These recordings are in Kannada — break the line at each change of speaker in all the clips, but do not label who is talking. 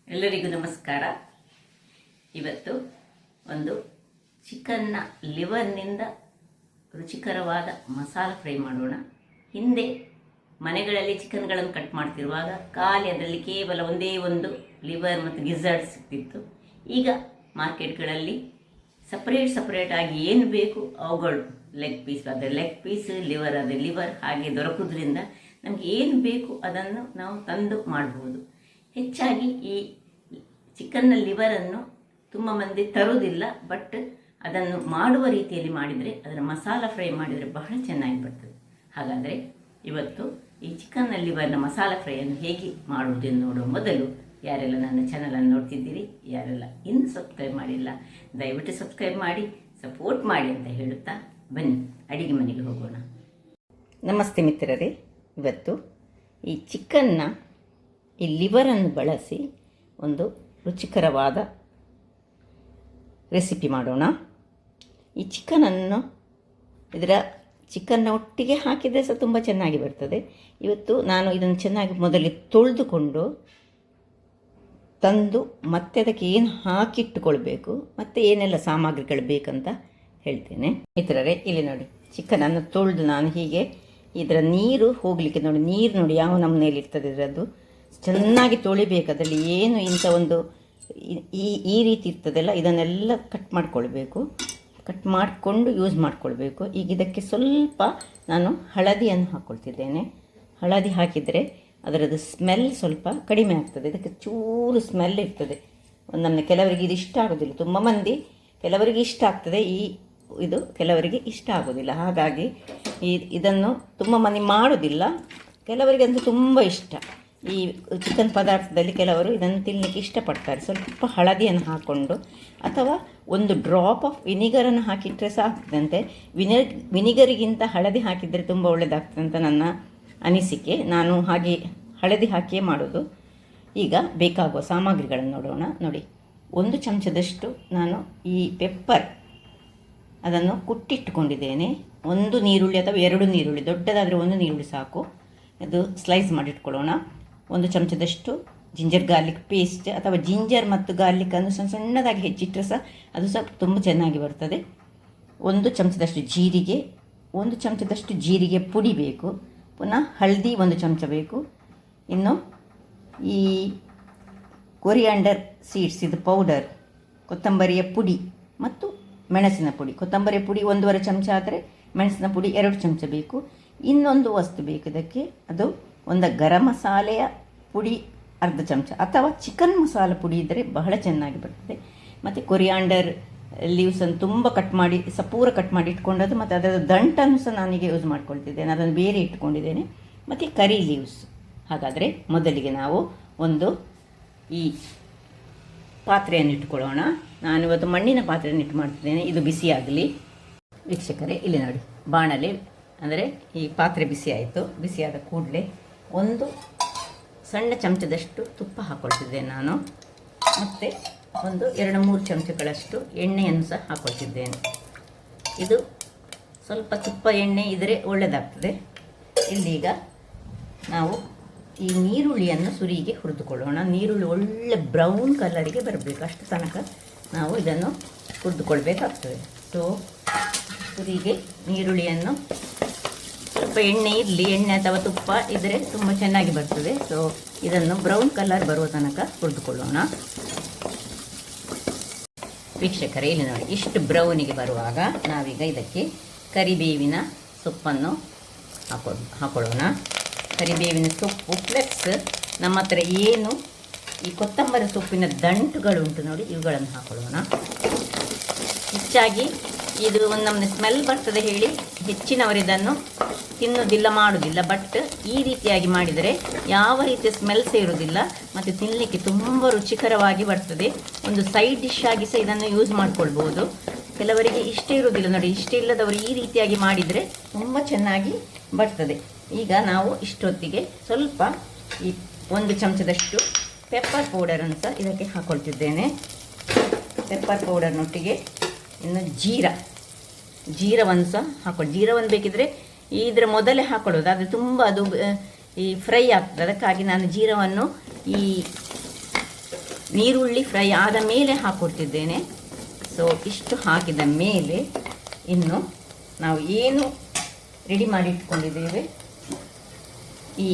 ಎಲ್ಲರಿಗೂ ನಮಸ್ಕಾರ. ಇವತ್ತು ಒಂದು ಚಿಕನ್ನ ಲಿವರ್ನಿಂದ ರುಚಿಕರವಾದ ಮಸಾಲ ಫ್ರೈ ಮಾಡೋಣ. ಹಿಂದೆ ಮನೆಗಳಲ್ಲಿ ಚಿಕನ್ಗಳನ್ನು ಕಟ್ ಮಾಡ್ತಿರುವಾಗ ಖಾಲಿ ಅದರಲ್ಲಿ ಕೇವಲ ಒಂದೇ ಒಂದು ಲಿವರ್ ಮತ್ತು ಗಿಝರ್ಡ್ ಸಿಗ್ತಿತ್ತು. ಈಗ ಮಾರ್ಕೆಟ್ಗಳಲ್ಲಿ ಸಪರೇಟ್ ಆಗಿ ಏನು ಬೇಕು ಅವುಗಳು, ಲೆಗ್ ಪೀಸ್ ಆದರೆ ಲೆಗ್ ಪೀಸ್, ಲಿವರ್ ಆದರೆ ಲಿವರ್ ಹಾಗೆ ದೊರಕುವುದರಿಂದ ನಮಗೆ ಏನು ಬೇಕು ಅದನ್ನು ನಾವು ತಂದು ಮಾಡಬಹುದು. ಹೆಚ್ಚಾಗಿ ಈ ಚಿಕನ್ನ ಲಿವರನ್ನು ತುಂಬ ಮಂದಿ ತರುವುದಿಲ್ಲ, ಬಟ್ ಅದನ್ನು ಮಾಡುವ ರೀತಿಯಲ್ಲಿ ಮಾಡಿದರೆ, ಅದರ ಮಸಾಲ ಫ್ರೈ ಮಾಡಿದರೆ ಬಹಳ ಚೆನ್ನಾಗಿ ಬರ್ತದೆ. ಹಾಗಾದರೆ ಇವತ್ತು ಈ ಚಿಕನ್ನ ಲಿವರ್ನ ಮಸಾಲ ಫ್ರೈಯನ್ನು ಹೇಗೆ ಮಾಡುವುದೆಂದು ನೋಡುವ ಮೊದಲು, ಯಾರೆಲ್ಲ ನನ್ನ ಚಾನಲನ್ನು ನೋಡ್ತಿದ್ದೀರಿ, ಯಾರೆಲ್ಲ ಇನ್ನೂ ಸಬ್ಸ್ಕ್ರೈಬ್ ಮಾಡಿಲ್ಲ, ದಯವಿಟ್ಟು ಸಬ್ಸ್ಕ್ರೈಬ್ ಮಾಡಿ ಸಪೋರ್ಟ್ ಮಾಡಿ ಅಂತ ಹೇಳುತ್ತಾ ಬನ್ನಿ ಅಡಿಗೆ ಮನೆಗೆ ಹೋಗೋಣ. ನಮಸ್ತೆ ಮಿತ್ರರೇ. ಇವತ್ತು ಈ ಚಿಕನ್ನ ಈ ಲಿವರನ್ನು ಬಳಸಿ ಒಂದು ರುಚಿಕರವಾದ ರೆಸಿಪಿ ಮಾಡೋಣ. ಈ ಚಿಕನನ್ನು ಇದರ ಚಿಕನ್ನ ಒಟ್ಟಿಗೆ ಹಾಕಿದರೆ ಸಹ ತುಂಬ ಚೆನ್ನಾಗಿ ಬರ್ತದೆ. ಇವತ್ತು ನಾನು ಇದನ್ನು ಚೆನ್ನಾಗಿ ಮೊದಲಿಗೆ ತೊಳೆದುಕೊಂಡು ತಂದು ಮತ್ತೆ ಅದಕ್ಕೆ ಏನು ಹಾಕಿಟ್ಟುಕೊಳ್ಬೇಕು ಮತ್ತು ಏನೆಲ್ಲ ಸಾಮಗ್ರಿಗಳು ಬೇಕಂತ ಹೇಳ್ತೇನೆ. ಮಿತ್ರರೇ, ಇಲ್ಲಿ ನೋಡಿ, ಚಿಕನನ್ನು ತೊಳೆದು ನಾನು ಹೀಗೆ ಇದರ ನೀರು ಹೋಗಲಿಕ್ಕೆ ನೀರು ನೋಡಿ ಯಾವ ನಮ್ಮನೇಲಿ ಇರ್ತದೆ. ಇದರದ್ದು ಚೆನ್ನಾಗಿ ತೊಳಿಬೇಕು. ಅದರಲ್ಲಿ ಏನು ಇಂಥ ಒಂದು ಈ ರೀತಿ ಇರ್ತದಲ್ಲ, ಇದನ್ನೆಲ್ಲ ಕಟ್ ಮಾಡಿಕೊಳ್ಬೇಕು. ಕಟ್ ಮಾಡಿಕೊಂಡು ಯೂಸ್ ಮಾಡಿಕೊಳ್ಬೇಕು. ಈಗ ಇದಕ್ಕೆ ಸ್ವಲ್ಪ ನಾನು ಹಳದಿಯನ್ನು ಹಾಕ್ಕೊಳ್ತಿದ್ದೇನೆ. ಹಳದಿ ಹಾಕಿದರೆ ಅದರದ್ದು ಸ್ಮೆಲ್ ಸ್ವಲ್ಪ ಕಡಿಮೆ ಆಗ್ತದೆ. ಇದಕ್ಕೆ ಚೂರು ಸ್ಮೆಲ್ ಇರ್ತದೆ. ನಮಗೆ ಕೆಲವರಿಗೆ ಇದು ಇಷ್ಟ ಆಗೋದಿಲ್ಲ. ತುಂಬ ಮಂದಿ ಕೆಲವರಿಗೆ ಇಷ್ಟ ಆಗ್ತದೆ ಇದು ಕೆಲವರಿಗೆ ಇಷ್ಟ ಆಗೋದಿಲ್ಲ. ಹಾಗಾಗಿ ಇದನ್ನು ತುಂಬ ಮಂದಿ ಮಾಡೋದಿಲ್ಲ. ಕೆಲವರಿಗೆ ಅಂತೂ ತುಂಬ ಇಷ್ಟ. ಈ ಚಿಕನ್ ಪದಾರ್ಥದಲ್ಲಿ ಕೆಲವರು ಇದನ್ನು ತಿನ್ನಲಿಕ್ಕೆ ಇಷ್ಟಪಡ್ತಾರೆ. ಸ್ವಲ್ಪ ಹಳದಿಯನ್ನು ಹಾಕ್ಕೊಂಡು ಅಥವಾ ಒಂದು ಡ್ರಾಪ್ ಆಫ್ ವಿನಿಗರನ್ನು ಹಾಕಿಟ್ಟರೆ ಸಾಕ್ತದಂತೆ. ವಿನಿಗರಿಗಿಂತ ಹಳದಿ ಹಾಕಿದರೆ ತುಂಬ ಒಳ್ಳೆಯದಾಗ್ತದೆ ಅಂತ ನನ್ನ ಅನಿಸಿಕೆ. ನಾನು ಹಾಗೆ ಹಳದಿ ಹಾಕಿಯೇ ಮಾಡೋದು. ಈಗ ಬೇಕಾಗುವ ಸಾಮಗ್ರಿಗಳನ್ನು ನೋಡೋಣ. ನೋಡಿ, 1 ಚಮಚದಷ್ಟು ನಾನು ಈ ಪೆಪ್ಪರ್ ಅದನ್ನು ಕುಟ್ಟಿಟ್ಟುಕೊಂಡಿದ್ದೇನೆ. 1 ನೀರುಳ್ಳಿ ಅಥವಾ 2 ನೀರುಳ್ಳಿ, ದೊಡ್ಡದಾದರೆ 1 ನೀರುಳ್ಳಿ ಸಾಕು. ಅದು ಸ್ಲೈಸ್ ಮಾಡಿಟ್ಕೊಳ್ಳೋಣ. 1 ಚಮಚದಷ್ಟು ಜಿಂಜರ್ ಗಾರ್ಲಿಕ್ ಪೇಸ್ಟ್ ಅಥವಾ ಜಿಂಜರ್ ಮತ್ತು ಗಾರ್ಲಿಕ್ಕನ್ನು ಸಣ್ಣದಾಗಿ ಹೆಚ್ಚಿಟ್ಟರೆ ಸಹ ಅದು ಸಹ ತುಂಬ ಚೆನ್ನಾಗಿ ಬರ್ತದೆ. 1 ಚಮಚದಷ್ಟು ಜೀರಿಗೆ, 1 ಚಮಚದಷ್ಟು ಜೀರಿಗೆ ಪುಡಿ ಬೇಕು. ಪುನಃ ಹಳದಿ 1 ಚಮಚ ಬೇಕು. ಇನ್ನು ಈ ಕೊರಿಯಾಂಡರ್ ಸೀಡ್ಸ್, ಇದು ಪೌಡರ್, ಕೊತ್ತಂಬರಿಯ ಪುಡಿ ಮತ್ತು ಮೆಣಸಿನ ಪುಡಿ. ಕೊತ್ತಂಬರಿ ಪುಡಿ 1.5 ಚಮಚ ಆದರೆ ಮೆಣಸಿನ ಪುಡಿ 2 ಚಮಚ ಬೇಕು. ಇನ್ನೊಂದು ವಸ್ತು ಬೇಕು ಇದಕ್ಕೆ, ಅದು ಒಂದು ಗರಂ ಮಸಾಲೆಯ ಪುಡಿ 1/2 ಚಮಚ ಅಥವಾ ಚಿಕನ್ ಮಸಾಲ ಪುಡಿ ಇದ್ದರೆ ಬಹಳ ಚೆನ್ನಾಗಿ ಬರ್ತದೆ. ಮತ್ತು ಕೊರಿಯಾಂಡರ್ ಲೀವ್ಸನ್ನು ತುಂಬ ಪೂರ ಕಟ್ ಮಾಡಿ ಇಟ್ಕೊಂಡದ್ದು, ಮತ್ತು ಅದರ ದಂಟನ್ನು ಸಹ ನಾನೀಗ ಯೂಸ್ ಮಾಡ್ಕೊಳ್ತಿದ್ದೇನೆ. ಅದನ್ನು ಬೇರೆ ಇಟ್ಕೊಂಡಿದ್ದೇನೆ. ಮತ್ತು ಕರಿ ಲೀವ್ಸ್. ಹಾಗಾದರೆ ಮೊದಲಿಗೆ ನಾವು ಒಂದು ಈ ಪಾತ್ರೆಯನ್ನು ಇಟ್ಕೊಳ್ಳೋಣ. ನಾನಿವತ್ತು ಮಣ್ಣಿನ ಪಾತ್ರೆಯನ್ನು ಇಟ್ಟು ಮಾಡ್ತಿದ್ದೇನೆ. ಇದು ಬಿಸಿಯಾಗಲಿ. ವೀಕ್ಷಕರೇ, ಇಲ್ಲಿ ನೋಡಿ, ಬಾಣಲೆ ಅಂದರೆ ಈ ಪಾತ್ರೆ ಬಿಸಿ ಆಯಿತು. ಬಿಸಿಯಾದ ಕೂಡಲೇ 1 ಸಣ್ಣ ಚಮಚದಷ್ಟು ತುಪ್ಪ ಹಾಕ್ಕೊಳ್ತಿದ್ದೇನೆ ನಾನು. ಮತ್ತು 2-3 ಚಮಚಗಳಷ್ಟು ಎಣ್ಣೆಯನ್ನು ಸಹ ಹಾಕ್ಕೊಳ್ತಿದ್ದೇನೆ. ಇದು ಸ್ವಲ್ಪ ತುಪ್ಪ ಎಣ್ಣೆ ಇದ್ದರೆ ಒಳ್ಳೆಯದಾಗ್ತದೆ. ಇಲ್ಲೀಗ ನಾವು ಈ ನೀರುಳ್ಳಿಯನ್ನು ಸುರಿಗೆ ಹುರಿದುಕೊಳ್ಳೋಣ. ನೀರುಳ್ಳಿ ಒಳ್ಳೆ ಬ್ರೌನ್ ಕಲರಿಗೆ ಬರಬೇಕು, ಅಷ್ಟು ತನಕ ನಾವು ಇದನ್ನು ಹುರಿದುಕೊಳ್ಬೇಕಾಗ್ತದೆ. ಸೊ ಸುರಿಗೆ ನೀರುಳ್ಳಿಯನ್ನು ಸ್ವಲ್ಪ ಎಣ್ಣೆ ಇರಲಿ, ಎಣ್ಣೆ ಅಥವಾ ತುಪ್ಪ ಇದ್ದರೆ ತುಂಬ ಚೆನ್ನಾಗಿ ಬರ್ತದೆ. ಸೊ ಇದನ್ನು ಬ್ರೌನ್ ಕಲರ್ ಬರುವ ತನಕ ಹುರಿದುಕೊಳ್ಳೋಣ. ವೀಕ್ಷಕರೇ, ಇಲ್ಲಿ ನೋಡಿ, ಇಷ್ಟು ಬ್ರೌನಿಗೆ ಬರುವಾಗ ನಾವೀಗ ಇದಕ್ಕೆ ಕರಿಬೇವಿನ ಸೊಪ್ಪನ್ನು ಹಾಕೊಳ್ಳೋಣ. ಕರಿಬೇವಿನ ಸೊಪ್ಪು ಪ್ಲಸ್ ನಮ್ಮ ಹತ್ರ ಏನು ಈ ಕೊತ್ತಂಬರಿ ಸೊಪ್ಪಿನ ದಂಟುಗಳು ಉಂಟು ನೋಡಿ, ಇವುಗಳನ್ನು ಹಾಕೊಳ್ಳೋಣ. ಹೆಚ್ಚಾಗಿ ಇದು ಒಂದು ನಮ್ಮನೆ ಸ್ಮೆಲ್ ಬರ್ತದೆ ಹೇಳಿ ಹೆಚ್ಚಿನವರು ಇದನ್ನು ತಿನ್ನೋದಿಲ್ಲ, ಮಾಡೋದಿಲ್ಲ. ಬಟ್ ಈ ರೀತಿಯಾಗಿ ಮಾಡಿದರೆ ಯಾವ ರೀತಿಯ ಸ್ಮೆಲ್ಸ್ ಇರೋದಿಲ್ಲ ಮತ್ತು ತಿನ್ನಲಿಕ್ಕೆ ತುಂಬ ರುಚಿಕರವಾಗಿ ಬರ್ತದೆ. ಒಂದು ಸೈಡ್ ಡಿಶ್ ಆಗಿ ಸಹ ಇದನ್ನು ಯೂಸ್ ಮಾಡ್ಕೊಳ್ಬೋದು. ಕೆಲವರಿಗೆ ಇಷ್ಟ ಇರೋದಿಲ್ಲ ನೋಡಿ, ಇಷ್ಟ ಇಲ್ಲದವರು ಈ ರೀತಿಯಾಗಿ ಮಾಡಿದರೆ ತುಂಬ ಚೆನ್ನಾಗಿ ಬರ್ತದೆ. ಈಗ ನಾವು ಇಷ್ಟೊತ್ತಿಗೆ ಸ್ವಲ್ಪ ಈ 1 ಚಮಚದಷ್ಟು ಪೆಪ್ಪರ್ ಪೌಡರನ್ನು ಸಹ ಇದಕ್ಕೆ ಹಾಕ್ಕೊಳ್ತಿದ್ದೇನೆ. ಪೆಪ್ಪರ್ ಪೌಡರ್ನೊಟ್ಟಿಗೆ ಇನ್ನು ಜೀರವನ್ನು ಸಹ ಜೀರವನ್ನು ಬೇಕಿದ್ರೆ ಇದರ ಮೊದಲೇ ಹಾಕೊಳ್ಳೋದು, ಅದು ತುಂಬ ಅದು ಈ ಫ್ರೈ ಆಗ್ತದೆ. ಅದಕ್ಕಾಗಿ ನಾನು ಜೀರವನ್ನು ಈ ನೀರುಳ್ಳಿ ಫ್ರೈ ಆದ ಮೇಲೆ ಹಾಕ್ಕೊಡ್ತಿದ್ದೇನೆ. ಸೊ ಇಷ್ಟು ಹಾಕಿದ ಮೇಲೆ ಇನ್ನು ನಾವು ಏನು ರೆಡಿ ಮಾಡಿ ಇಟ್ಕೊಂಡಿದ್ದೇವೆ, ಈ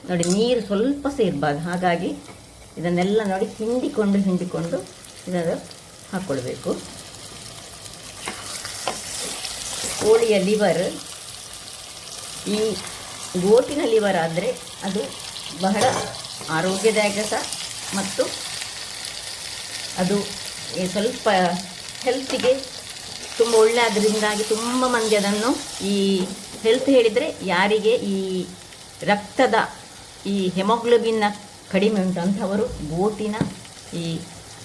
ನೋಡಿ ನೀರು ಸ್ವಲ್ಪ ಸೇರಬಾರ್ದು, ಹಾಗಾಗಿ ಇದನ್ನೆಲ್ಲ ನೋಡಿ ಹಿಂಡಿಕೊಂಡು ಇದನ್ನು ಹಾಕ್ಕೊಳ್ಬೇಕು. ಕೋಳಿಯ ಲಿವರ್, ಈ ಗೋಟಿನ ಲಿವರ್ ಆದರೆ ಅದು ಬಹಳ ಆರೋಗ್ಯದಾಯಕ ಸಹ, ಮತ್ತು ಅದು ಸ್ವಲ್ಪ ಹೆಲ್ತಿಗೆ ತುಂಬ ಒಳ್ಳೆ. ಅದರಿಂದಾಗಿ ತುಂಬ ಮಂದಿ ಅದನ್ನು, ಈ ಹೆಲ್ತ್ ಹೇಳಿದರೆ ಯಾರಿಗೆ ಈ ರಕ್ತದ ಈ ಹೆಮೋಗ್ಲೋಬಿನ್ನ ಕಡಿಮೆ ಉಂಟು ಅಂಥವರು ಗೋಟಿನ ಈ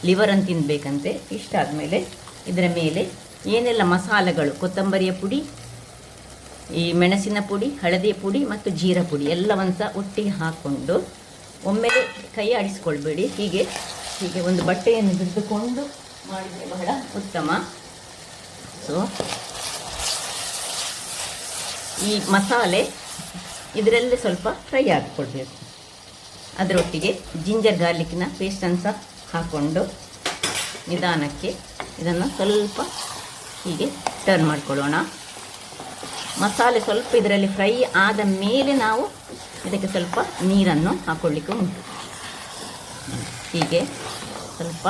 ಲಿವರನ್ನು ತಿನ್ನಬೇಕಂತೆ. ಇಷ್ಟ ಆದಮೇಲೆ ಇದರ ಮೇಲೆ ಏನೆಲ್ಲ ಮಸಾಲೆಗಳು, ಕೊತ್ತಂಬರಿಯ ಪುಡಿ, ಈ ಮೆಣಸಿನ ಪುಡಿ, ಹಳದಿ ಪುಡಿ ಮತ್ತು ಜೀರಾ ಪುಡಿ ಎಲ್ಲವನ್ನು ಸಹ ಒಟ್ಟಿಗೆ ಹಾಕ್ಕೊಂಡು ಒಮ್ಮೆಲೆ ಕೈ ಆಡಿಸ್ಕೊಳ್ಬೇಡಿ. ಹೀಗೆ ಒಂದು ಬಟ್ಟೆಯನ್ನು ಹಿಡಿದುಕೊಂಡು ಮಾಡಿದರೆ ಬಹಳ ಉತ್ತಮ. ಸೊ ಈ ಮಸಾಲೆ ಇದರಲ್ಲೇ ಸ್ವಲ್ಪ ಫ್ರೈ ಆಗಿಕೊಳ್ಬೇಕು. ಅದರೊಟ್ಟಿಗೆ ಜಿಂಜರ್ ಗಾರ್ಲಿಕ್ಕಿನ ಪೇಸ್ಟನ್ನು ಸಹ ಹಾಕ್ಕೊಂಡು ನಿಧಾನಕ್ಕೆ ಇದನ್ನು ಸ್ವಲ್ಪ ಹೀಗೆ ಟರ್ನ್ ಮಾಡಿಕೊಳ್ಳೋಣ. ಮಸಾಲೆ ಸ್ವಲ್ಪ ಇದರಲ್ಲಿ ಫ್ರೈ ಆದ ಮೇಲೆ ನಾವು ಇದಕ್ಕೆ ಸ್ವಲ್ಪ ನೀರನ್ನು ಹಾಕ್ಕೊಳ್ಳಿಕ್ಕೆ ಉಂಟು. ಹೀಗೆ ಸ್ವಲ್ಪ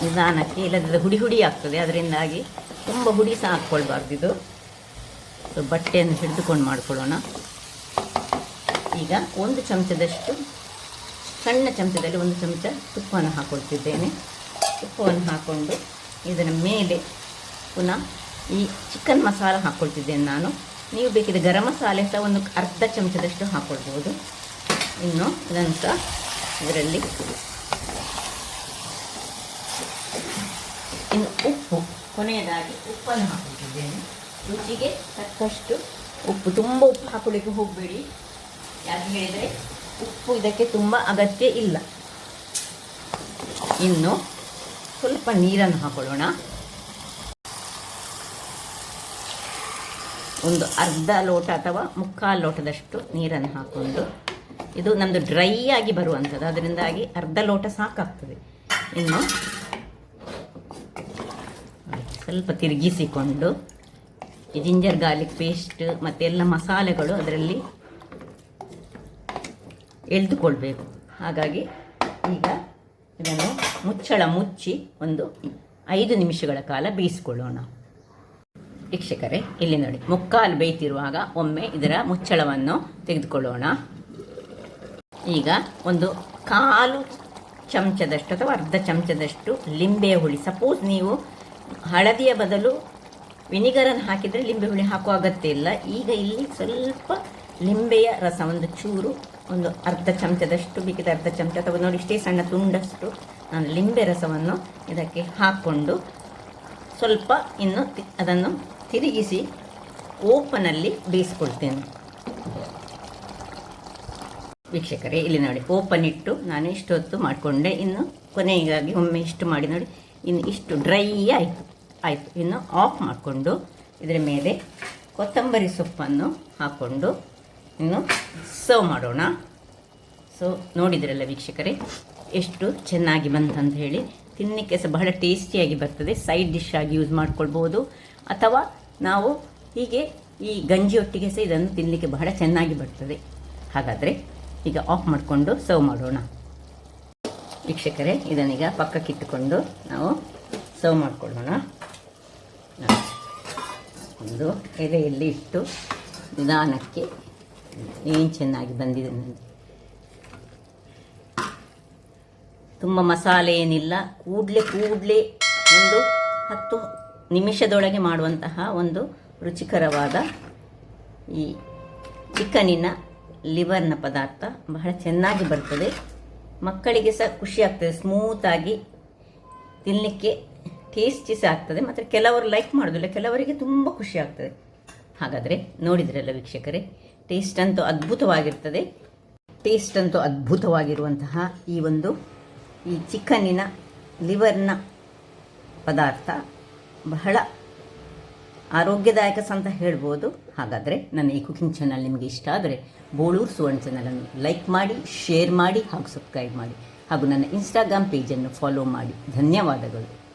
ನಿಧಾನಕ್ಕೆ, ಇಲ್ಲದಿದ್ದರೆ ಹುಡಿ ಆಗ್ತದೆ. ಅದರಿಂದಾಗಿ ತುಂಬ ಹುಡಿ ಸಹ ಹಾಕ್ಕೊಳ್ಬಾರ್ದು ಇದು. ಸೊ ಬಟ್ಟೆಯನ್ನು ಹಿಡಿದುಕೊಂಡು ಮಾಡಿಕೊಳ್ಳೋಣ. ಈಗ ಒಂದು ಚಮಚದಷ್ಟು, ಸಣ್ಣ ಚಮಚದಲ್ಲಿ ಒಂದು ಚಮಚ ತುಪ್ಪವನ್ನು ಹಾಕ್ಕೊಳ್ತಿದ್ದೇನೆ. ತುಪ್ಪವನ್ನು ಹಾಕ್ಕೊಂಡು ಇದರ ಮೇಲೆ ಪುನಃ ಈ ಚಿಕನ್ ಮಸಾಲ ಹಾಕ್ಕೊಳ್ತಿದ್ದೇನೆ ನಾನು. ನೀವು ಬೇಕಿದ್ರೆ ಗರಂ ಮಸಾಲೆ ಸಹ ಒಂದು ಅರ್ಧ ಚಮಚದಷ್ಟು ಹಾಕ್ಕೊಳ್ಬೋದು. ಇನ್ನು ಇದನ್ನು ಸಹ ಇದರಲ್ಲಿ, ಇನ್ನು ಉಪ್ಪು, ಕೊನೆಯದಾಗಿ ಉಪ್ಪನ್ನು ಹಾಕ್ಕೊಳ್ತಿದ್ದೇನೆ. ರುಚಿಗೆ ತಕ್ಕಷ್ಟು ಉಪ್ಪು, ತುಂಬ ಉಪ್ಪು ಹಾಕೊಳ್ಳಿಕ್ಕೆ ಹೋಗಬೇಡಿ. ಯಾಕೆ ಹೇಳಿದರೆ ಉಪ್ಪು ಇದಕ್ಕೆ ತುಂಬ ಅಗತ್ಯ ಇಲ್ಲ. ಇನ್ನು ಸ್ವಲ್ಪ ನೀರನ್ನು ಹಾಕೊಳ್ಳೋಣ. ಒಂದು ಅರ್ಧ ಲೋಟ ಅಥವಾ ಮುಕ್ಕಾಲು ಲೋಟದಷ್ಟು ನೀರನ್ನು ಹಾಕ್ಕೊಂಡು, ಇದು ನಮ್ಮದು ಡ್ರೈ ಆಗಿ ಬರುವಂಥದ್ದು, ಅದರಿಂದಾಗಿ ಅರ್ಧ ಲೋಟ ಸಾಕಾಗ್ತದೆ. ಇನ್ನು ಸ್ವಲ್ಪ ತಿರುಗಿಸಿಕೊಂಡು ಈ ಜಿಂಜರ್ ಗಾರ್ಲಿಕ್ ಪೇಸ್ಟ್ ಮತ್ತು ಎಲ್ಲ ಮಸಾಲೆಗಳು ಅದರಲ್ಲಿ ಎಳೆದುಕೊಳ್ಬೇಕು. ಹಾಗಾಗಿ ಈಗ ಇದನ್ನು ಮುಚ್ಚಳ ಮುಚ್ಚಿ ಒಂದು 5 ನಿಮಿಷಗಳ ಕಾಲ ಬೇಯಿಸ್ಕೊಳ್ಳೋಣ. ವೀಕ್ಷಕರೇ, ಇಲ್ಲಿ ನೋಡಿ, ಮುಕ್ಕಾಲು ಬೇಯ್ತಿರುವಾಗ ಒಮ್ಮೆ ಇದರ ಮುಚ್ಚಳವನ್ನು ತೆಗೆದುಕೊಳ್ಳೋಣ. ಈಗ ಒಂದು ಕಾಲು ಚಮಚದಷ್ಟು ಅಥವಾ ಅರ್ಧ ಚಮಚದಷ್ಟು ಲಿಂಬೆಯ ಹುಳಿ. ಸಪೋಸ್ ನೀವು ಹಳದಿಯ ಬದಲು ವಿನಿಗರನ್ನು ಹಾಕಿದರೆ ಲಿಂಬೆ ಹುಳಿ ಹಾಕುವ ಅಗತ್ಯ ಇಲ್ಲ. ಈಗ ಇಲ್ಲಿ ಸ್ವಲ್ಪ ಲಿಂಬೆಯ ರಸ, ಒಂದು ಚೂರು, ಒಂದು ಅರ್ಧ ಚಮಚದಷ್ಟು, ಬೇಕಿದ್ರೆ ಅರ್ಧ ಚಮಚ ಅಥವಾ ನೋಡಿ ಇಷ್ಟೇ ಸಣ್ಣ ತುಂಡಷ್ಟು ನಾನು ಲಿಂಬೆ ರಸವನ್ನು ಇದಕ್ಕೆ ಹಾಕ್ಕೊಂಡು ಸ್ವಲ್ಪ ಇನ್ನು ಅದನ್ನು ತಿರುಗಿಸಿ ಓಪನಲ್ಲಿ ಬೇಯಿಸ್ಕೊಳ್ತೇನೆ. ವೀಕ್ಷಕರೇ, ಇಲ್ಲಿ ನೋಡಿ, ಓಪನ್ ಇಟ್ಟು ನಾನು ಇಷ್ಟೊತ್ತು ಮಾಡಿಕೊಂಡೆ. ಇನ್ನು ಕೊನೆಗಾಗಿ ಒಮ್ಮೆ ಇಷ್ಟು ಮಾಡಿ ನೋಡಿ, ಇನ್ನು ಇಷ್ಟು ಡ್ರೈ ಆಯಿತು. ಇನ್ನು ಆಫ್ ಮಾಡಿಕೊಂಡು ಇದರ ಮೇಲೆ ಕೊತ್ತಂಬರಿ ಸೊಪ್ಪನ್ನು ಹಾಕ್ಕೊಂಡು ಇನ್ನು ಸರ್ವ್ ಮಾಡೋಣ. ಸೊ ನೋಡಿದ್ರಲ್ಲ ವೀಕ್ಷಕರೇ, ಎಷ್ಟು ಚೆನ್ನಾಗಿ ಬಂತಂತ ಹೇಳಿ. ತಿನ್ನಲಿಕ್ಕೆ ಸಹ ಬಹಳ ಟೇಸ್ಟಿಯಾಗಿ ಬರ್ತದೆ. ಸೈಡ್ ಡಿಶ್ ಆಗಿ ಯೂಸ್ ಮಾಡ್ಕೊಳ್ಬೋದು, ಅಥವಾ ನಾವು ಹೀಗೆ ಈ ಗಂಜಿಯೊಟ್ಟಿಗೆ ಸಹ ಇದನ್ನು ತಿನ್ನಲಿಕ್ಕೆ ಬಹಳ ಚೆನ್ನಾಗಿ ಬರ್ತದೆ. ಹಾಗಾದರೆ ಈಗ ಆಫ್ ಮಾಡಿಕೊಂಡು ಸರ್ವ್ ಮಾಡೋಣ. ವೀಕ್ಷಕರೇ, ಇದನ್ನೀಗ ಪಕ್ಕಕ್ಕಿಟ್ಟುಕೊಂಡು ನಾವು ಸರ್ವ್ ಮಾಡಿಕೊಳ್ಳೋಣ. ಒಂದು ಎಲೆಯಲ್ಲಿ ಇಟ್ಟು ನಿಧಾನಕ್ಕೆ, ಏನು ಚೆನ್ನಾಗಿ ಬಂದಿದೆ ನನಗೆ. ತುಂಬ ಮಸಾಲೆ ಏನಿಲ್ಲ, ಕೂಡಲೇ ಒಂದು 10 ನಿಮಿಷದೊಳಗೆ ಮಾಡುವಂತಹ ಒಂದು ರುಚಿಕರವಾದ ಈ ಚಿಕನಿನ ಲಿವರ್ನ ಪದಾರ್ಥ ಬಹಳ ಚೆನ್ನಾಗಿ ಬರ್ತದೆ. ಮಕ್ಕಳಿಗೆ ಸಹ ಖುಷಿ ಆಗ್ತದೆ, ಸ್ಮೂತಾಗಿ ತಿನ್ನಲಿಕ್ಕೆ ಟೇಸ್ಟಿ ಸಹ ಆಗ್ತದೆ. ಮತ್ತು ಕೆಲವರು ಲೈಕ್ ಮಾಡೋದಿಲ್ಲ, ಕೆಲವರಿಗೆ ತುಂಬ ಖುಷಿ ಆಗ್ತದೆ. ಹಾಗಾದರೆ ನೋಡಿದ್ರಲ್ಲ ವೀಕ್ಷಕರೇ, ಟೇಸ್ಟ್ ಅಂತೂ ಅದ್ಭುತವಾಗಿರುವಂತಹ ಈ ಚಿಕನ್ನಿನ ಲಿವರ್ನ ಪದಾರ್ಥ ಬಹಳ ಆರೋಗ್ಯದಾಯಕ ಅಂತ ಹೇಳ್ಬೋದು. ಹಾಗಾದರೆ ನನ್ನ ಈ ಕುಕಿಂಗ್ ಚಾನಲ್ ನಿಮಗೆ ಇಷ್ಟ ಆದರೆ ಬೋಳೂರು ಸುವರ್ಣ ಚಾನಲನ್ನು ಲೈಕ್ ಮಾಡಿ, ಶೇರ್ ಮಾಡಿ ಹಾಗೂ ಸಬ್ಸ್ಕ್ರೈಬ್ ಮಾಡಿ. ಹಾಗೂ ನನ್ನ ಇನ್ಸ್ಟಾಗ್ರಾಮ್ ಪೇಜನ್ನು ಫಾಲೋ ಮಾಡಿ. ಧನ್ಯವಾದಗಳು.